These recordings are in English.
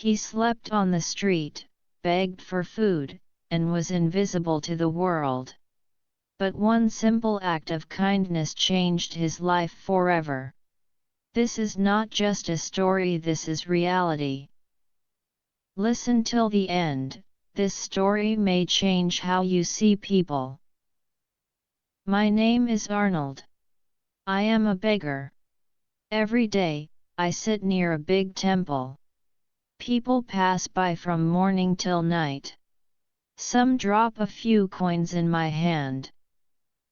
He slept on the street, begged for food, and was invisible to the world. But one simple act of kindness changed his life forever. This is not just a story, this is reality. Listen till the end, this story may change how you see people. My name is Arnold. I am a beggar. Every day, I sit near a big temple. People pass by from morning till night. Some drop a few coins in my hand.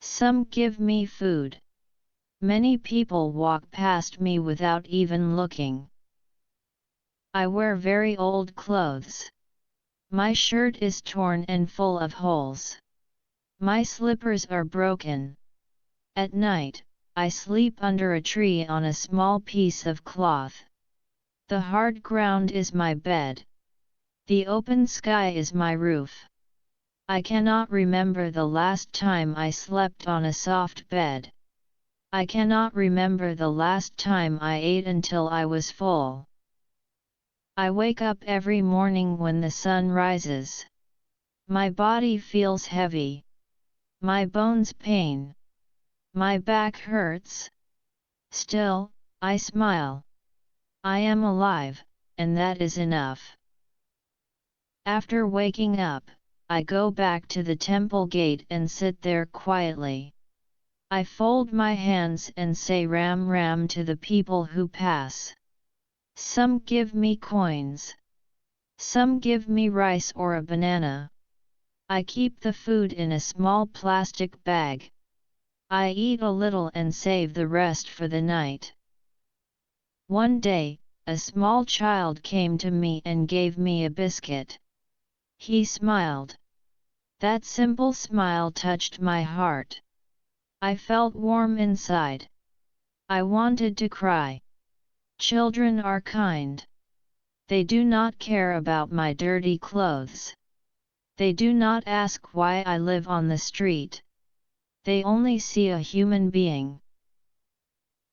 Some give me food. Many people walk past me without even looking. I wear very old clothes. My shirt is torn and full of holes. My slippers are broken. At night, I sleep under a tree on a small piece of cloth. The hard ground is my bed. The open sky is my roof. I cannot remember the last time I slept on a soft bed. I cannot remember the last time I ate until I was full. I wake up every morning when the sun rises. My body feels heavy. My bones pain. My back hurts. Still, I smile. I am alive, and that is enough. After waking up, I go back to the temple gate and sit there quietly. I fold my hands and say Ram Ram to the people who pass. Some give me coins. Some give me rice or a banana. I keep the food in a small plastic bag. I eat a little and save the rest for the night. One day, a small child came to me and gave me a biscuit. He smiled. That simple smile touched my heart. I felt warm inside. I wanted to cry. Children are kind. They do not care about my dirty clothes. They do not ask why I live on the street. They only see a human being.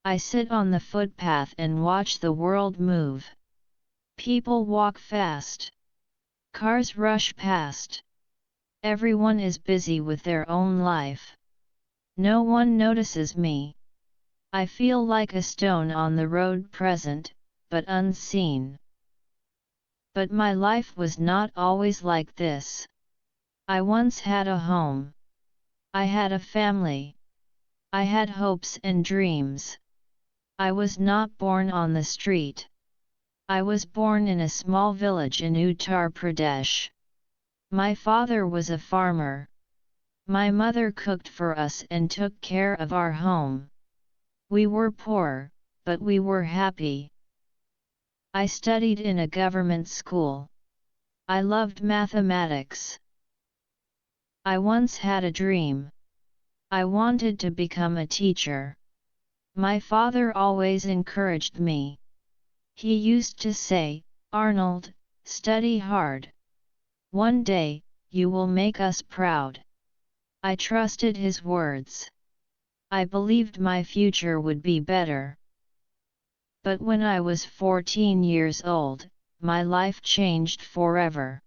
I sit on the footpath and watch the world move. People walk fast. Cars rush past. Everyone is busy with their own life. No one notices me. I feel like a stone on the road, present, but unseen. But my life was not always like this. I once had a home. I had a family. I had hopes and dreams. I was not born on the street. I was born in a small village in Uttar Pradesh. My father was a farmer. My mother cooked for us and took care of our home. We were poor, but we were happy. I studied in a government school. I loved mathematics. I once had a dream. I wanted to become a teacher. My father always encouraged me. He used to say, "Arnold, study hard. One day, you will make us proud." I trusted his words. I believed my future would be better. But when I was 14 years old, my life changed forever.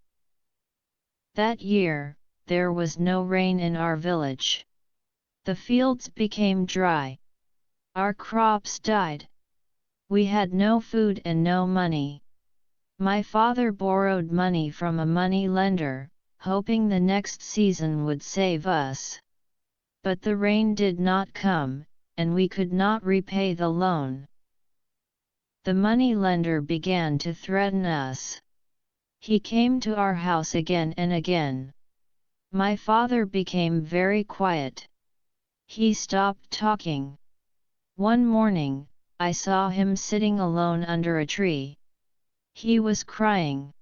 That year, there was no rain in our village. The fields became dry. Our crops died. We had no food and no money. My father borrowed money from a money lender, hoping the next season would save us. But the rain did not come, and we could not repay the loan. The money lender began to threaten us. He came to our house again and again. My father became very quiet. He stopped talking. One morning, I saw him sitting alone under a tree. He was crying.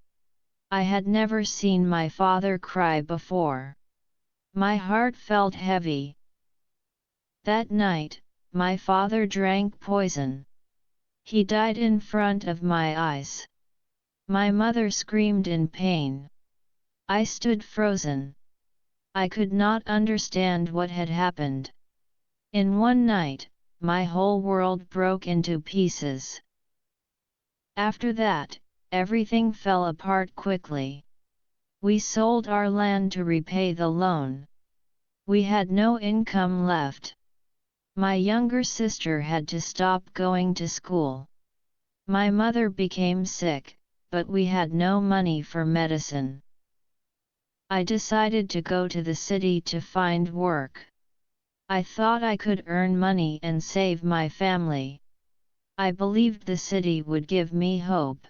I had never seen my father cry before. My heart felt heavy. That night, my father drank poison. He died in front of my eyes. My mother screamed in pain. I stood frozen. I could not understand what had happened. In one night, my whole world broke into pieces. After that, everything fell apart quickly. We sold our land to repay the loan. We had no income left. My younger sister had to stop going to school. My mother became sick, but we had no money for medicine. I decided to go to the city to find work. I thought I could earn money and save my family. I believed the city would give me hope.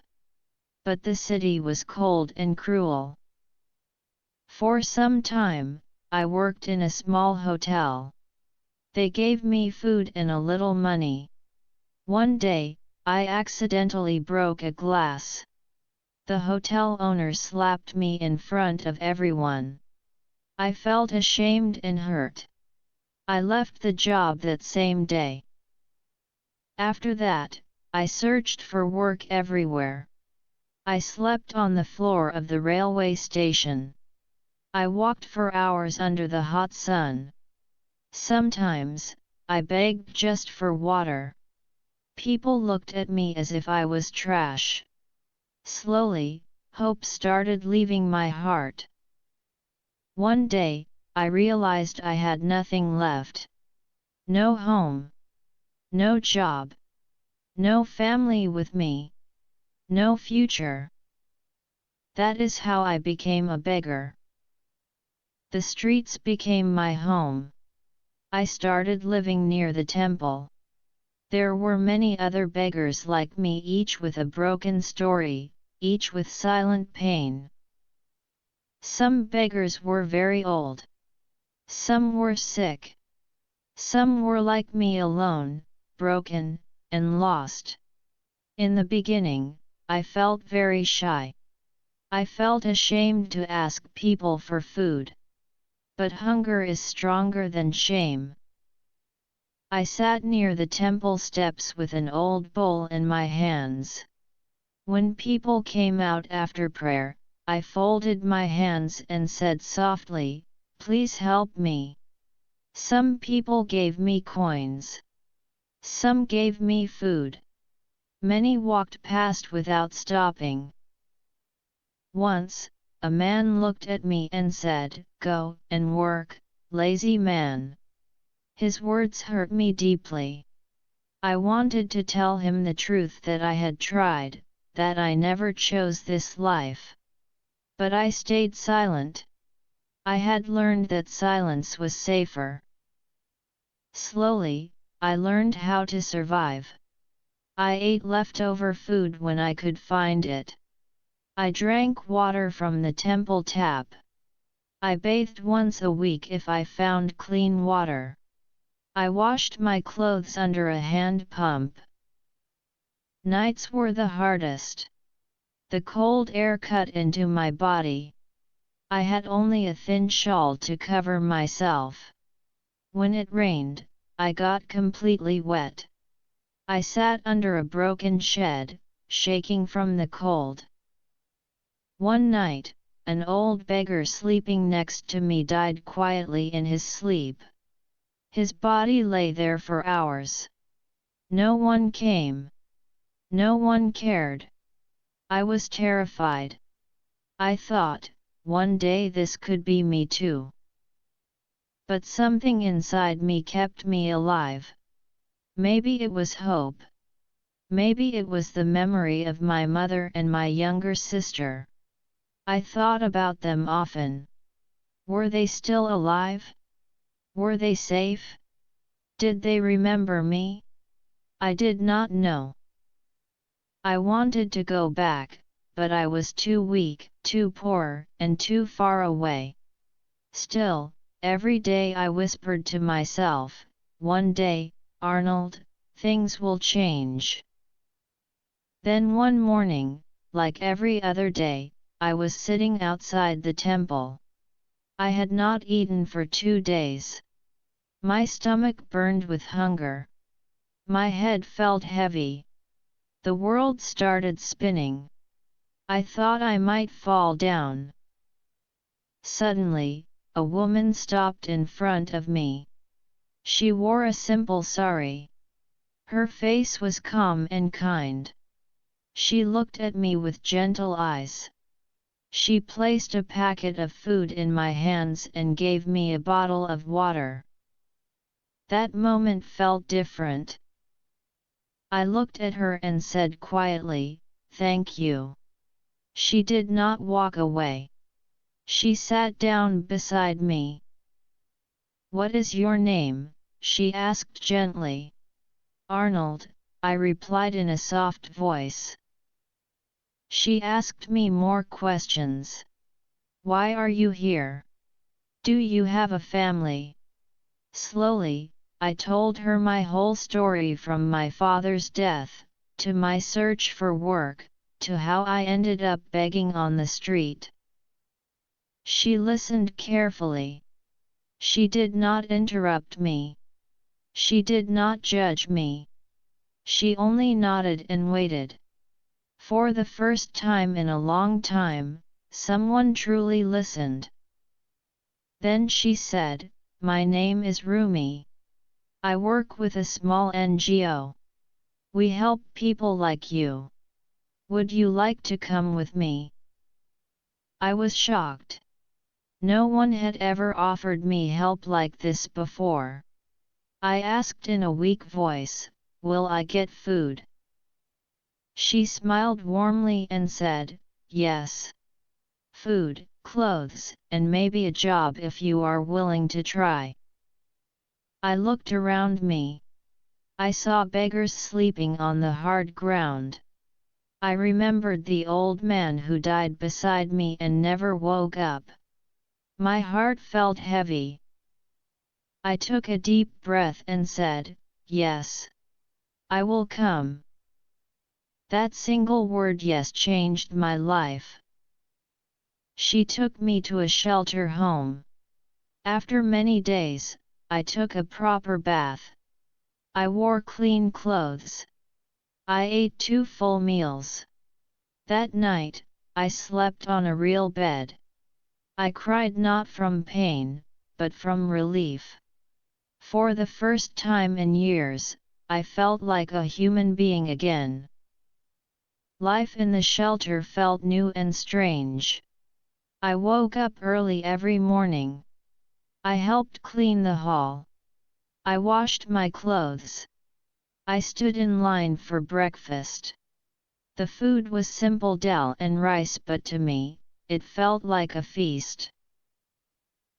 But the city was cold and cruel. For some time, I worked in a small hotel. They gave me food and a little money. One day, I accidentally broke a glass. The hotel owner slapped me in front of everyone. I felt ashamed and hurt. I left the job that same day. After that, I searched for work everywhere. I slept on the floor of the railway station. I walked for hours under the hot sun. Sometimes, I begged just for water. People looked at me as if I was trash. Slowly, hope started leaving my heart. One day, I realized I had nothing left. No home. No job. No family with me. No future. That is how I became a beggar. The streets became my home. I started living near the temple. There were many other beggars like me, each with a broken story, each with silent pain. Some beggars were very old. Some were sick. Some were like me, alone, broken, and lost. In the beginning, I felt very shy. I felt ashamed to ask people for food. But hunger is stronger than shame. I sat near the temple steps with an old bowl in my hands. When people came out after prayer, I folded my hands and said softly, "Please help me." Some people gave me coins. Some gave me food. Many walked past without stopping. Once, a man looked at me and said, "Go and work, lazy man." His words hurt me deeply. I wanted to tell him the truth, that I had tried, that I never chose this life. But I stayed silent. I had learned that silence was safer. Slowly, I learned how to survive. I ate leftover food when I could find it. I drank water from the temple tap. I bathed once a week if I found clean water. I washed my clothes under a hand pump. Nights were the hardest. The cold air cut into my body. I had only a thin shawl to cover myself. When it rained, I got completely wet. I sat under a broken shed, shaking from the cold. One night, an old beggar sleeping next to me died quietly in his sleep. His body lay there for hours. No one came. No one cared. I was terrified. I thought, one day this could be me too. But something inside me kept me alive. Maybe it was hope. Maybe it was the memory of my mother and my younger sister. I thought about them often. Were they still alive? Were they safe? Did they remember me? I did not know. I wanted to go back, but I was too weak, too poor, and too far away. Still, every day I whispered to myself, one day, Arnold, things will change. Then one morning, like every other day, I was sitting outside the temple. I had not eaten for 2 days. My stomach burned with hunger. My head felt heavy. The world started spinning. I thought I might fall down. Suddenly, a woman stopped in front of me. She wore a simple sari. Her face was calm and kind. She looked at me with gentle eyes. She placed a packet of food in my hands and gave me a bottle of water. That moment felt different. I looked at her and said quietly, "Thank you." She did not walk away. She sat down beside me. "What is your name?" she asked gently. "Arnold," I replied in a soft voice. She asked me more questions. "Why are you here? Do you have a family?" Slowly, I told her my whole story from my father's death, to my search for work, to how I ended up begging on the street. She listened carefully. She did not interrupt me. She did not judge me. She only nodded and waited. For the first time in a long time, someone truly listened. Then she said, "My name is Rumi. I work with a small NGO. We help people like you. Would you like to come with me?" I was shocked. No one had ever offered me help like this before. I asked in a weak voice, "Will I get food?" She smiled warmly and said, "Yes. Food, clothes, and maybe a job if you are willing to try." I looked around me. I saw beggars sleeping on the hard ground. I remembered the old man who died beside me and never woke up. My heart felt heavy. I took a deep breath and said, "Yes. I will come." That single word "yes" changed my life. She took me to a shelter home. After many days, I took a proper bath. I wore clean clothes. I ate 2 full meals. That night, I slept on a real bed. I cried not from pain, but from relief. For the first time in years, I felt like a human being again. Life in the shelter felt new and strange. I woke up early every morning. I helped clean the hall. I washed my clothes. I stood in line for breakfast. The food was simple dal and rice, but to me, it felt like a feast.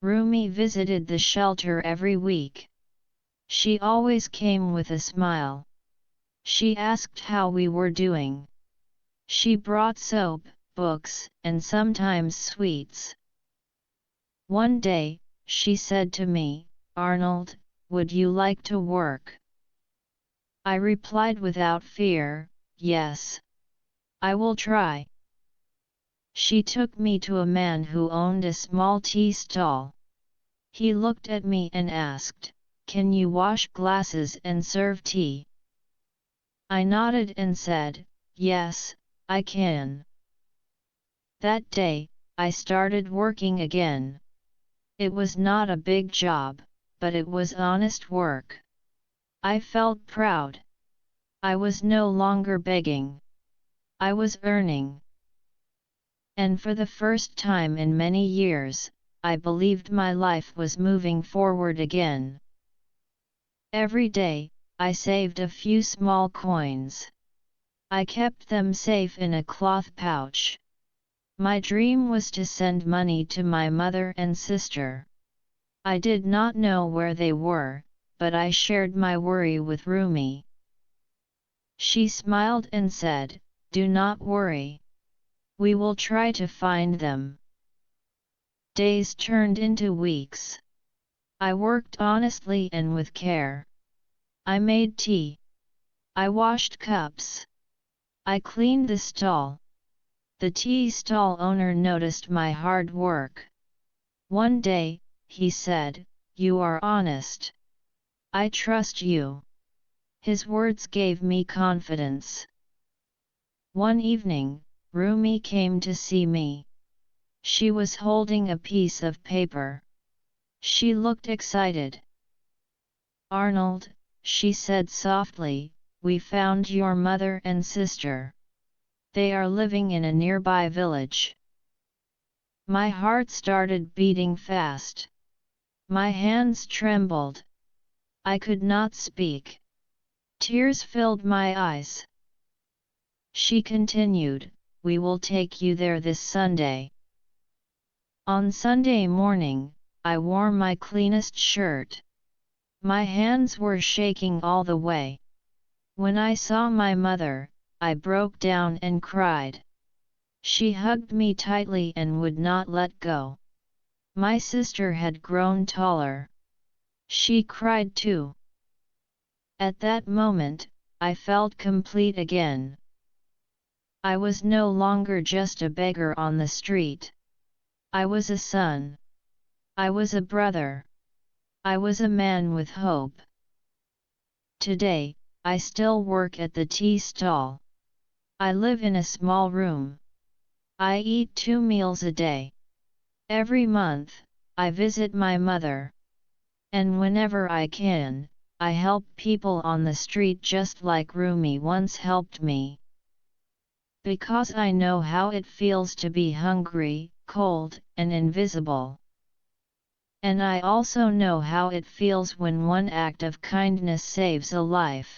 Rumi visited the shelter every week. She always came with a smile. She asked how we were doing. She brought soap, books, and sometimes sweets. One day, she said to me, "Arnold, would you like to work?" I replied without fear, "Yes. I will try." She took me to a man who owned a small tea stall. He looked at me and asked, "Can you wash glasses and serve tea?" I nodded and said, "Yes, I can." That day, I started working again. It was not a big job, but it was honest work. I felt proud. I was no longer begging. I was earning. And for the first time in many years, I believed my life was moving forward again. Every day, I saved a few small coins. I kept them safe in a cloth pouch. My dream was to send money to my mother and sister. I did not know where they were, but I shared my worry with Rumi. She smiled and said, "Do not worry. We will try to find them." Days turned into weeks. I worked honestly and with care. I made tea. I washed cups. I cleaned the stall. The tea stall owner noticed my hard work. One day, he said, "You are honest. I trust you." His words gave me confidence. One evening, Rumi came to see me. She was holding a piece of paper. She looked excited. "Arnold," she said softly, "we found your mother and sister." They are living in a nearby village. My heart started beating fast. My hands trembled. I could not speak. Tears filled my eyes. She continued, "We will take you there this Sunday." On Sunday morning, I wore my cleanest shirt. My hands were shaking all the way. When I saw my mother, I broke down and cried. She hugged me tightly and would not let go. My sister had grown taller. She cried too. At that moment, I felt complete again. I was no longer just a beggar on the street. I was a son. I was a brother. I was a man with hope. Today, I still work at the tea stall. I live in a small room. I eat 2 meals a day. Every month, I visit my mother. And whenever I can, I help people on the street just like Rumi once helped me. Because I know how it feels to be hungry, cold, and invisible. And I also know how it feels when one act of kindness saves a life.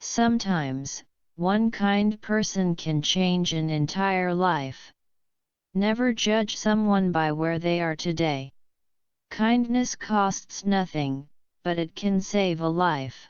Sometimes, one kind person can change an entire life. Never judge someone by where they are today. Kindness costs nothing, but it can save a life.